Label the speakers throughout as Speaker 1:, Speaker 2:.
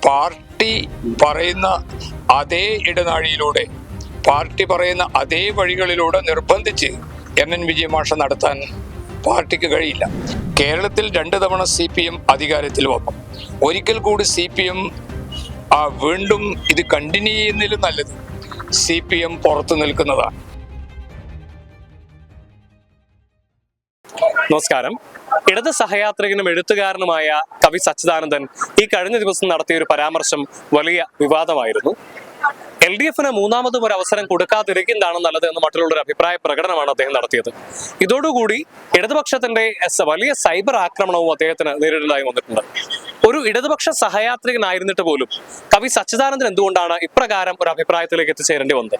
Speaker 1: Party പറയുന്ന അതേ ഇടനാഴിയിലൂടെ, party പറയുന്ന അതേ വഴികളിലൂടെ നിർബന്ധിച്ച് എൻ വിജയമാഷ നടത്താൻ പാർട്ടിക്ക് കഴിയില്ല. കേരളത്തിൽ 2 തവണ CPM അധികാരത്തിൽ വന്നു. ഒരിക്കൽ കൂടി CPM വീണ്ടും ഇത് കണ്ടിന്യൂ ചെയ്യുന്നതിലും നല്ലത് CPM പുറത്തു നിൽക്കുന്നതാണ്.
Speaker 2: നമസ്കാരം. ഇടത് സഹയാത്രികനും എഴുത്തുകാരനുമായ കവി സച്ചിദാനന്ദൻ ഈ കഴിഞ്ഞ ദിവസം നടത്തിയ ഒരു പരാമർശം വലിയ വിവാദമായിരുന്നു. LDFന് മൂന്നാമതും ഒരു അവസരം കൊടുക്കാതിരിക്കുന്നതാണ് നല്ലത് എന്ന് മറ്റുള്ളൊരു അഭിപ്രായ പ്രകടനമാണ് അദ്ദേഹം നടത്തിയത്. ഇതോടുകൂടി ഇടതുപക്ഷത്തിന്റെ വലിയ സൈബർ ആക്രമണവും അദ്ദേഹത്തിന് നേരിടേണ്ടതായി വന്നിട്ടുണ്ട്. ഒരു ഇടതുപക്ഷ സഹയാത്രികനായിരുന്നിട്ട് പോലും കവി സച്ചിദാനന്ദൻ എന്തുകൊണ്ടാണ് ഇപ്രകാരം ഒരു അഭിപ്രായത്തിലേക്ക് എത്തിച്ചേരേണ്ടി വന്നത്?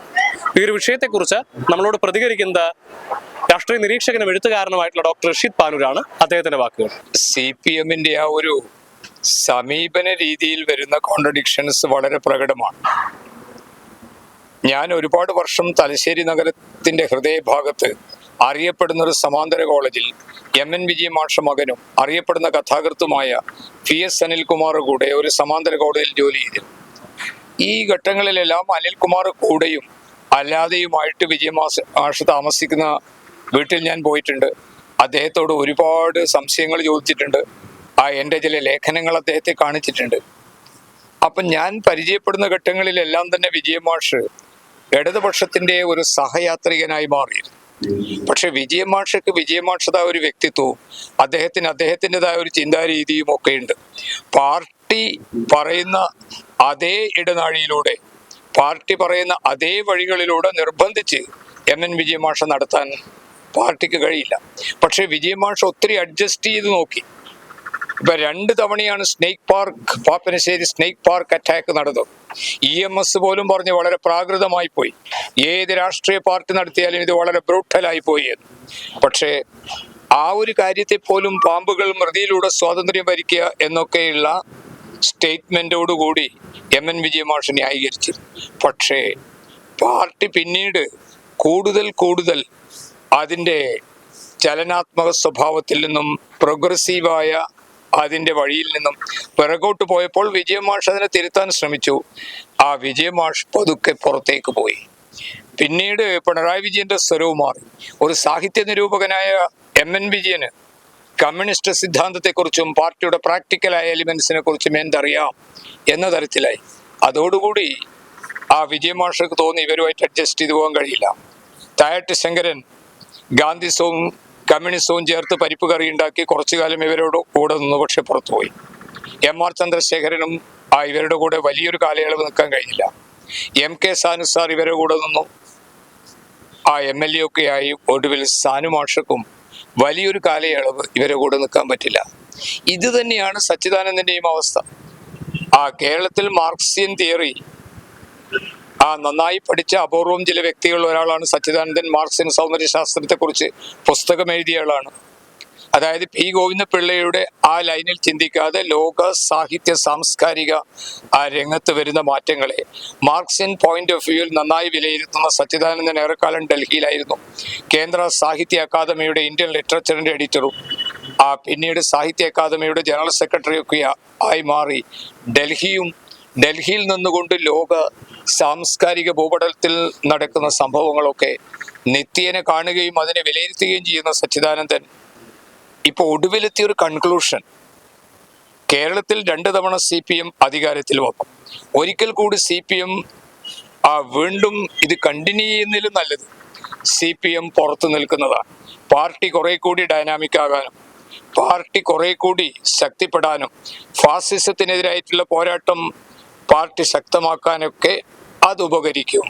Speaker 2: ഈ ഒരു വിഷയത്തെക്കുറിച്ച് നമ്മളോട് പ്രതികരിക്കുന്നത് രാഷ്ട്രീയ നിരീക്ഷകനും എഴുത്തുകാരനുമായിട്ടുള്ള ഡോക്ടർ റഷീദ് പാനൂരാണ്. അദ്ദേഹത്തിന്റെ വാക്കുകൾ.
Speaker 1: CPMന്റെ ആ ഒരു സമീപന രീതിയിൽ വരുന്ന കോൺട്രഡിക്ഷൻസ് വളരെ പ്രകടമാണ്. ഞാൻ ഒരുപാട് വർഷം തലശ്ശേരി നഗരത്തിന്റെ ഹൃദയഭാഗത്ത് അറിയപ്പെടുന്ന ഒരു സമാന്തര കോളേജിൽ MN വിജയമാഷ മകനും അറിയപ്പെടുന്ന കഥാകൃത്തുമായ PS അനിൽകുമാർ കൂടെ ഒരു സമാന്തര കോളേജിൽ ജോലി ചെയ്തു. ഈ ഘട്ടങ്ങളിലെല്ലാം അനിൽകുമാർ കൂടെയും അല്ലാതെയുമായിട്ട് വിജയമാഷ താമസിക്കുന്ന വീട്ടിൽ ഞാൻ പോയിട്ടുണ്ട്. അദ്ദേഹത്തോട് ഒരുപാട് സംശയങ്ങൾ ചോദിച്ചിട്ടുണ്ട്. എൻ്റെ ചില ലേഖനങ്ങൾ അദ്ദേഹത്തെ കാണിച്ചിട്ടുണ്ട്. അപ്പം ഞാൻ പരിചയപ്പെടുന്ന ഘട്ടങ്ങളിലെല്ലാം തന്നെ വിജയമാഷ് ഇടതുപക്ഷത്തിന്റെ ഒരു സഹയാത്രികനായി മാറിയിരുന്നു. പക്ഷെ വിജയമാഷതായ ഒരു വ്യക്തിത്വവും അദ്ദേഹത്തിൻ്റെതായ ഒരു ചിന്താരീതിയും ഒക്കെ ഉണ്ട്. പാർട്ടി പറയുന്ന അതേ ഇടനാഴിയിലൂടെ, പാർട്ടി പറയുന്ന അതേ വഴികളിലൂടെ നിർബന്ധിച്ച് MN വിജയമാഷ നടത്താൻ പാർട്ടിക്ക് കഴിയില്ല. പക്ഷെ വിജയമാഷ ഒത്തിരി അഡ്ജസ്റ്റ് ചെയ്ത് നോക്കി. ഇപ്പൊ 2 തവണയാണ് പാപ്പനശ്ശേരി സ്നേക്ക് പാർക്ക് അറ്റാക്ക് നടന്നത്. EMS പോലും പറഞ്ഞ് വളരെ പ്രാകൃതമായി പോയി, ഏത് രാഷ്ട്രീയ പാർട്ടി നടത്തിയാലും ഇത് വളരെ ബ്രൂട്ടലായി പോയി എന്ന്. പക്ഷേ ആ ഒരു കാര്യത്തെ പോലും പാമ്പുകൾ മൃതിയിലൂടെ സ്വാതന്ത്ര്യം ഭരിക്കുക എന്നൊക്കെയുള്ള സ്റ്റേറ്റ്മെന്റോടുകൂടി MN വിജയമാഷ ന്യായീകരിച്ചു. പക്ഷേ പാർട്ടി പിന്നീട് കൂടുതൽ അതിൻ്റെ ചലനാത്മക സ്വഭാവത്തിൽ നിന്നും പ്രോഗ്രസീവായ അതിൻ്റെ വഴിയിൽ നിന്നും പിറകോട്ട് പോയപ്പോൾ വിജയമാഷ് അതിനെ തിരുത്താൻ ശ്രമിച്ചു. ആ വിജയമാഷ് പതുക്കെ പുറത്തേക്ക് പോയി. പിന്നീട് പിണറായി വിജയന്റെ സ്വരവും മാറി. ഒരു സാഹിത്യ നിരൂപകനായ MN വിജയന് കമ്മ്യൂണിസ്റ്റ് സിദ്ധാന്തത്തെക്കുറിച്ചും പാർട്ടിയുടെ പ്രാക്ടിക്കലായ എലിമെന്റ്സിനെ കുറിച്ചും എന്തറിയാം എന്ന തരത്തിലായി. അതോടുകൂടി ആ വിജയമാഷക്ക് തോന്നി ഇവരുമായിട്ട് അഡ്ജസ്റ്റ് ചെയ്തു പോകാൻ കഴിയില്ല. തായട്ട് ശങ്കരൻ ഗാന്ധിസവും കമ്മ്യൂണിസവും ചേർത്ത് പരിപ്പ് കറി ഉണ്ടാക്കി കുറച്ചു കാലം ഇവരോട് കൂടെ നിന്നു. പക്ഷെ പുറത്തുപോയി. MR ചന്ദ്രശേഖരനും ഇവരുടെ കൂടെ വലിയൊരു കാലയളവ് നിൽക്കാൻ കഴിഞ്ഞില്ല. MK സാനു സാർ ഇവരുടെ കൂടെ നിന്നു. MLA ഒക്കെ ആയി. ഒടുവിൽ സാനു മാഷക്കും വലിയൊരു കാലയളവ് ഇവരുടെ കൂടെ നിൽക്കാൻ പറ്റില്ല. ഇത് തന്നെയാണ് സച്ചിദാനന്ദന്റെയും അവസ്ഥ. കേരളത്തിൽ മാർക്സിയൻ തിയറി നന്നായി പഠിച്ച അപൂർവം ചില വ്യക്തികളിൽ ഒരാളാണ് സച്ചിദാനന്ദൻ. മാർക്സിയൻ സൗന്ദര്യശാസ്ത്രത്തെക്കുറിച്ച് പുസ്തകം എഴുതിയ ആളാണ്. അതായത് P. ഗോവിന്ദപിള്ളയുടെ ആ ലൈനിൽ ചിന്തിക്കാതെ ലോക സാഹിത്യ സാംസ്കാരിക രംഗത്ത് വരുന്ന മാറ്റങ്ങളെ മാർക്സിയൻ പോയിന്റ് ഓഫ് വ്യൂവിൽ നന്നായി വിലയിരുത്തുന്ന സച്ചിദാനന്ദൻ ഏറെക്കാലം ഡൽഹിയിലായിരുന്നു. കേന്ദ്ര സാഹിത്യ അക്കാദമിയുടെ ഇന്ത്യൻ ലിറ്ററേച്ചറിന്റെ എഡിറ്ററും പിന്നീട് സാഹിത്യ അക്കാദമിയുടെ ജനറൽ സെക്രട്ടറിയൊക്കെ ആയി മാറി. ഡൽഹിയിൽ നിന്നുകൊണ്ട് ലോക സാംസ്കാരിക ഭൂപടലത്തിൽ നടക്കുന്ന സംഭവങ്ങളൊക്കെ നിത്യേന കാണുകയും അതിനെ വിലയിരുത്തുകയും ചെയ്യുന്ന സച്ചിദാനന്ദൻ ഇപ്പോൾ ഒടുവിലെത്തിയ ഒരു കൺക്ലൂഷൻ, കേരളത്തിൽ 2 തവണ CPM അധികാരത്തിൽ വന്നു. ഒരിക്കൽ കൂടി CPM വീണ്ടും ഇത് കണ്ടിന്യൂ ചെയ്യുന്നതിലും നല്ലത് CPM പുറത്തു നിൽക്കുന്നതാണ്. പാർട്ടി കുറെ കൂടി ഡൈനാമിക് ആകാനും പാർട്ടി കുറെ കൂടി ശക്തിപ്പെടാനും ഫാസിസത്തിനെതിരായിട്ടുള്ള പോരാട്ടം പാർട്ടി ശക്തമാക്കാനൊക്കെ അത് ഉപകരിക്കും.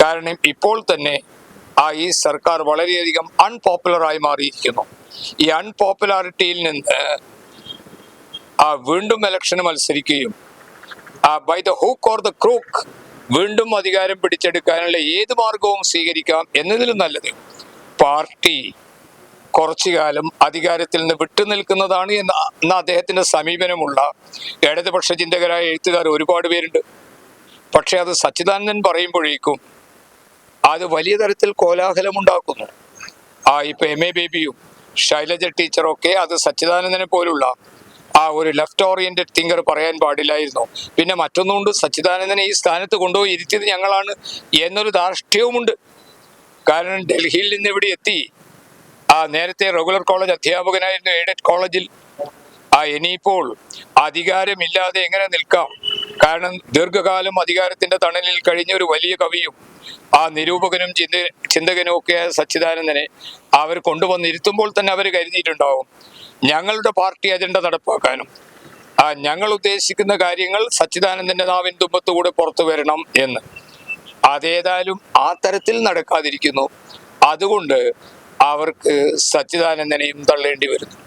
Speaker 1: കാരണം ഇപ്പോൾ തന്നെ ഈ സർക്കാർ വളരെയധികം അൺപോപ്പുലറായി മാറിയിരിക്കുന്നു. ഈ അൺപോപ്പുലാരിറ്റിയിൽ നിന്ന് വീണ്ടും ഇലക്ഷന് മത്സരിക്കുകയും by the hook or the crook വീണ്ടും അധികാരം പിടിച്ചെടുക്കാനുള്ള ഏത് മാർഗവും സ്വീകരിക്കാം എന്നതിലും നല്ലത് പാർട്ടി കുറച്ചു കാലം അധികാരത്തിൽ നിന്ന് വിട്ടുനിൽക്കുന്നതാണ് എന്ന അദ്ദേഹത്തിന്റെ സമീപനമുള്ള ഇടതുപക്ഷ ചിന്തകരായ എഴുത്തുകാർ ഒരുപാട് പേരുണ്ട്. പക്ഷെ അത് സച്ചിദാനന്ദൻ പറയുമ്പോഴേക്കും അത് വലിയ തരത്തിൽ കോലാഹലമുണ്ടാക്കുന്നു. ഇപ്പൊ MA ബേബിയും ശൈലജ ടീച്ചറൊക്കെ അത് സച്ചിദാനന്ദനെ പോലുള്ള ഒരു ലെഫ്റ്റ് ഓറിയന്റഡ് തിങ്കർ പറയാൻ പാടില്ലായിരുന്നു. പിന്നെ മറ്റൊന്നുകൊണ്ട് സച്ചിദാനന്ദനെ ഈ സ്ഥാനത്ത് കൊണ്ടുപോയി ഇരുത്തിയത് ഞങ്ങളാണ് എന്നൊരു ധാർഷ്ട്യവുമുണ്ട്. കാരണം ഡൽഹിയിൽ നിന്ന് ഇവിടെ എത്തി, നേരത്തെ റെഗുലർ കോളേജ് അധ്യാപകനായിരുന്നു എയ്ഡഡ് കോളേജിൽ. ഇനിയിപ്പോൾ അധികാരമില്ലാതെ എങ്ങനെ നിൽക്കാം? കാരണം ദീർഘകാലം അധികാരത്തിന്റെ തണലിൽ കഴിഞ്ഞ ഒരു വലിയ കവിയും നിരൂപകനും ചിന്തകനും ഒക്കെയായ സച്ചിദാനന്ദനെ അവർ കൊണ്ടുവന്നിരുത്തുമ്പോൾ തന്നെ അവർ കരുതിയിട്ടുണ്ടാവും ഞങ്ങളുടെ പാർട്ടി അജണ്ട നടപ്പാക്കാനും ഞങ്ങൾ ഉദ്ദേശിക്കുന്ന കാര്യങ്ങൾ സച്ചിദാനന്ദന്റെ നാവിൻ തുമ്പത്തുകൂടെ പുറത്തു വരണം എന്ന്. അതേതായാലും ആ തരത്തിൽ നടക്കാതിരിക്കുന്നു. അതുകൊണ്ട് അവർക്ക് സച്ചിദാനന്ദനെയും തള്ളേണ്ടി വരുന്നു.